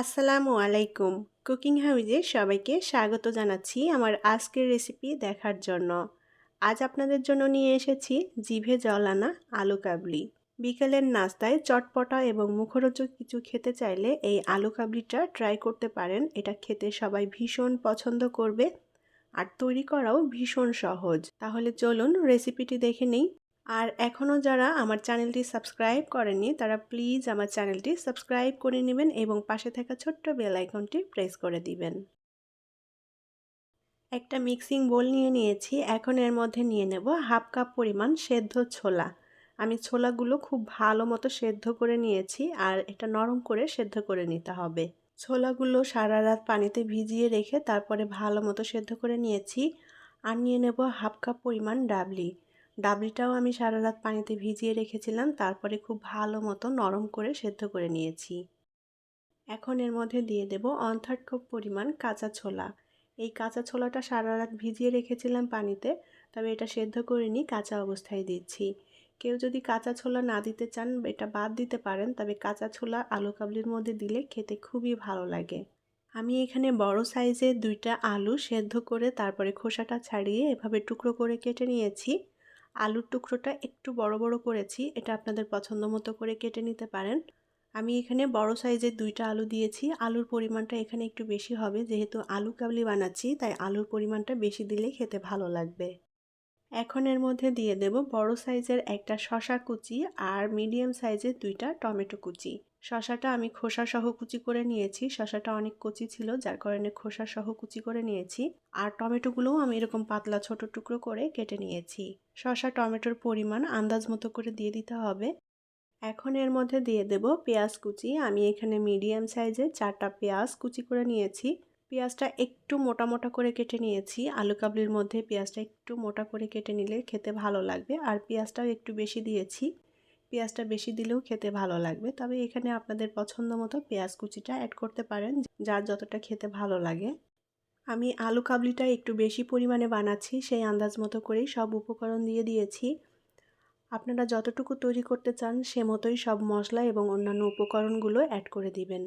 আসসালামু আলাইকুম। কুকিং হাউজে সবাইকে স্বাগত জানাচ্ছি আমার আজকের রেসিপি দেখার জন্য। আজ আপনাদের জন্য নিয়ে এসেছি জিভে জল আনা আলু কাবলি। বিকেলের নাস্তায় চটপটা এবং মুখরোচক কিছু খেতে চাইলে এই আলু কাবলিটা ট্রাই করতে পারেন। এটা খেতে সবাই ভীষণ পছন্দ করবে আর তৈরি করাও ভীষণ সহজ। তাহলে চলুন রেসিপিটি দেখে নিই। আর এখনও যারা আমার চ্যানেলটি সাবস্ক্রাইব করেননি তারা প্লিজ আমার চ্যানেলটি সাবস্ক্রাইব করে নেবেন এবং পাশে থাকা ছোট্ট বেল আইকনটি প্রেস করে দিবেন। একটা মিক্সিং বোল নিয়ে নিয়েছি। এখন এর মধ্যে নিয়ে নেব হাফ কাপ পরিমাণ সেদ্ধ ছোলা। আমি ছোলাগুলো খুব ভালো মতো সেদ্ধ করে নিয়েছি আর এটা নরম করে সেদ্ধ করে নিতে হবে। ছোলাগুলো সারা রাত পানিতে ভিজিয়ে রেখে তারপরে ভালো মতো সেদ্ধ করে নিয়েছি। আর নিয়ে নেব হাফ কাপ পরিমাণ ডাবলি। ডাবলিটাও আমি সারা রাত পানিতে ভিজিয়ে রেখেছিলাম, তারপরে খুব ভালো মতো নরম করে সেদ্ধ করে নিয়েছি। এখন এর মধ্যে দিয়ে দেব 1/3 কাপ পরিমাণ কাঁচা ছোলা। এই কাঁচা ছোলাটা সারা রাত ভিজিয়ে রেখেছিলাম পানিতে, তবে এটা সেদ্ধ করিনি, কাঁচা অবস্থায় দিচ্ছি। কেউ যদি কাঁচা ছোলা না দিতে চান এটা বাদ দিতে পারেন, তবে কাঁচা ছোলা আলু কাবলির মধ্যে দিলে খেতে খুবই ভালো লাগে। আমি এখানে বড় সাইজের 2টা আলু সেদ্ধ করে তারপরে খোসাটা ছাড়িয়ে এভাবে টুকরো করে কেটে নিয়েছি। আলুর টুকরোটা একটু বড় বড় করেছি, এটা আপনাদের পছন্দ মতো করে কেটে নিতে পারেন। আমি এখানে বড় সাইজের 2টা আলু দিয়েছি। আলুর পরিমাণটা এখানে একটু বেশি হবে, যেহেতু আলু কাবলি বানাচ্ছি তাই আলুর পরিমাণটা বেশি দিলে খেতে ভালো লাগবে। এখন এর মধ্যে দিয়ে দেব বড় সাইজের একটা শসা কুচি আর মিডিয়াম সাইজের 2টা টমেটো কুচি। শসাটা আমি খোসা সহ কুচি করে নিয়েছি, শসাটা অনেক কচি ছিল যার কারণে খোসা সহ কুচি করে নিয়েছি। আর টমেটোগুলোও আমি এরকম পাতলা ছোট টুকরো করে কেটে নিয়েছি। শসা টমেটোর পরিমাণ আন্দাজ মতো করে দিয়ে দিতে হবে। এখন এর মধ্যে দিয়ে দেব পেঁয়াজ কুচি। আমি এখানে মিডিয়াম সাইজের 4টা পেঁয়াজ কুচি করে নিয়েছি। পেঁয়াজটা একটু মোটা মোটা করে কেটে নিয়েছি। আলু কাবলির মধ্যে পেঁয়াজটা একটু মোটা করে কেটে নিলে খেতে ভালো লাগবে। আর পেঁয়াজটাও একটু বেশি দিয়েছি, পেঁয়াজটা বেশি দিলেও খেতে ভালো লাগবে। তবে এখানে আপনাদের পছন্দ মতো পেঁয়াজ কুচিটা অ্যাড করতে পারেন, যার যতটা খেতে ভালো লাগে। আমি আলু কাবলিটা একটু বেশি পরিমাণে বানাচ্ছি, সেই আন্দাজ মতো করেই সব উপকরণ দিয়ে দিয়েছি। আপনারা যতটুকু তৈরি করতে চান সে মতোই সব মশলা এবং অন্যান্য উপকরণগুলো অ্যাড করে দিবেন।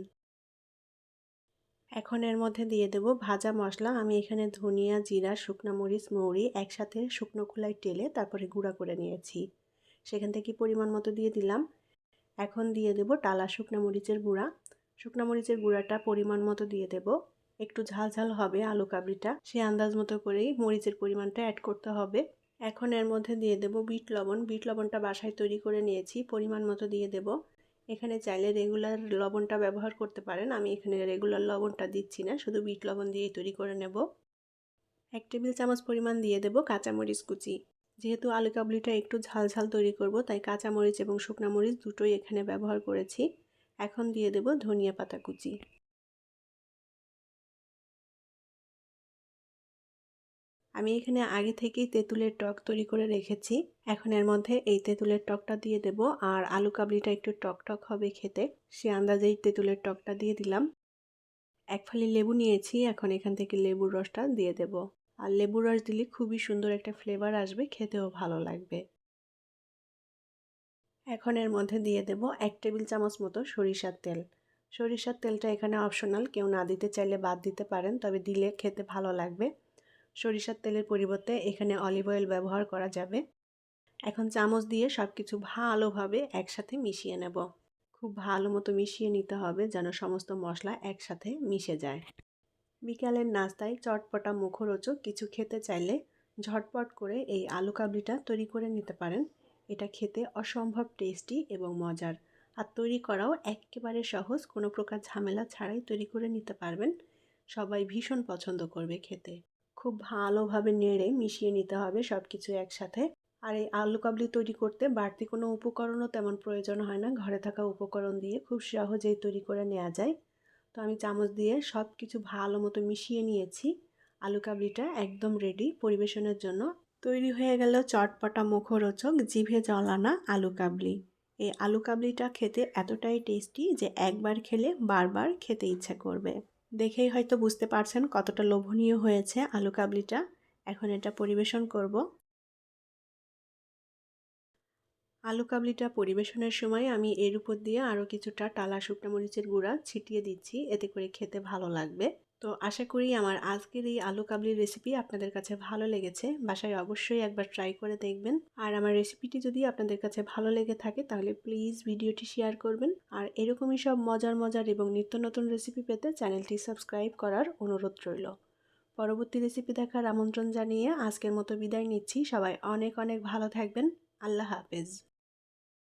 এখন এর মধ্যে দিয়ে দেব ভাজা মশলা। আমি এখানে ধনিয়া, জিরা, শুকনো মরিচ, মৌরি একসাথে শুকনো খোলায় টেলে তারপরে গুঁড়া করে নিয়েছি, সেখান থেকে পরিমাণ মতো দিয়ে দিলাম। এখন দিয়ে দেব টালা শুকনো মরিচের গুঁড়া। শুকনো মরিচের গুঁড়াটা পরিমাণ মতো দিয়ে দেব। একটু ঝাল ঝাল হবে আলু কাবলিটা, সে আন্দাজ মতো করেই মরিচের পরিমাণটা অ্যাড করতে হবে। এখন এর মধ্যে দিয়ে দেব বিট লবণ। বিট লবণটা বাসায় তৈরি করে নিয়েছি, পরিমাণ মতো দিয়ে দেব। এখানে চাইলে রেগুলার লবণটা ব্যবহার করতে পারেন, আমি এখানে রেগুলার লবণটা দিচ্ছি না, শুধু বিট লবণ দিয়েই তৈরি করে নেব। 1 টেবিল চামচ পরিমাণ দিয়ে দেব কাঁচামরিচ কুচি। যেহেতু আলু কাবলিটা একটু ঝাল ঝাল তৈরি করব তাই কাঁচামরিচ এবং শুকনো মরিচ দুটোই এখানে ব্যবহার করেছি। এখন দিয়ে দেব ধনিয়া পাতা কুচি। আমি এখানে আগে থেকেই তেঁতুলের টক তৈরি করে রেখেছি। এখন এর মধ্যে এই তেঁতুলের টকটা দিয়ে দেব। আর আলু কাবলিটা একটু টক টক হবে খেতে, সে আন্দাজেই তেঁতুলের টকটা দিয়ে দিলাম। 1 ফালি লেবু নিয়েছি, এখন এখান থেকে লেবুর রসটা দিয়ে দেব। আর লেবুর রস দিলে খুবই সুন্দর একটা ফ্লেভার আসবে, খেতেও ভালো লাগবে। এখন এর মধ্যে দিয়ে দেব 1 টেবিল চামচ মতো সরিষার তেল। সরিষার তেলটা এখানে অপশনাল, কেউ না দিতে চাইলে বাদ দিতে পারেন, তবে দিলে খেতে ভালো লাগবে। সরিষার তেলের পরিবর্তে এখানে অলিভ অয়েল ব্যবহার করা যাবে। এখন চামচ দিয়ে সব কিছু ভালোভাবে একসাথে মিশিয়ে নেব। খুব ভালো মতো মিশিয়ে নিতে হবে যেন সমস্ত মশলা একসাথে মিশে যায়। বিকালের নাস্তায় চটপটা মুখরোচক কিছু খেতে চাইলে ঝটপট করে এই আলু কাবলিটা তৈরি করে নিতে পারেন। এটা খেতে অসম্ভব টেস্টি এবং মজার, আর তৈরি করাও একেবারে সহজ, কোনো প্রকার ঝামেলা ছাড়াই তৈরি করে নিতে পারবেন। সবাই ভীষণ পছন্দ করবে খেতে। খুব ভালোভাবে নেড়ে মিশিয়ে নিতে হবে সব কিছু একসাথে। আর এই আলু কাবলি তৈরি করতে বাড়তি কোনো উপকরণও তেমন প্রয়োজন হয় না, ঘরে থাকা উপকরণ দিয়ে খুব সহজেই তৈরি করে নেওয়া যায়। তো আমি চামচ দিয়ে সব কিছু ভালো মতো মিশিয়ে নিয়েছি। আলু কাবলিটা একদম রেডি পরিবেশনের জন্য। তৈরি হয়ে গেল চটপটা মুখরোচক জিভে জল আনা আলু কাবলি। এই আলু কাবলিটা খেতে এতটাই টেস্টি যে একবার খেলে বারবার খেতে ইচ্ছা করবে। দেখেই হয়তো বুঝতে পারছেন কতটা লোভনীয় হয়েছে আলু কাবলিটা। এখন এটা পরিবেশন করব। আলু কাবলিটা পরিবেশনের সময় আমি এর উপর দিয়ে আরও কিছুটা টালা শুকনো মরিচের গুঁড়া ছিটিয়ে দিচ্ছি, এতে করে খেতে ভালো লাগবে। তো আশা করি আমার আজকের এই আলু কাবলির রেসিপি আপনাদের কাছে ভালো লেগেছে। বাসায় অবশ্যই একবার ট্রাই করে দেখবেন। আর আমার রেসিপিটি যদি আপনাদের কাছে ভালো লেগে থাকে তাহলে প্লিজ ভিডিওটি শেয়ার করবেন। আর এরকমই সব মজার মজার এবং নিত্য নতুন রেসিপি পেতে চ্যানেলটি সাবস্ক্রাইব করার অনুরোধ রইল। পরবর্তী রেসিপি দেখার আমন্ত্রণ জানিয়ে আজকের মতো বিদায় নিচ্ছি। সবাই অনেক অনেক ভালো থাকবেন। আল্লাহ হাফেজ।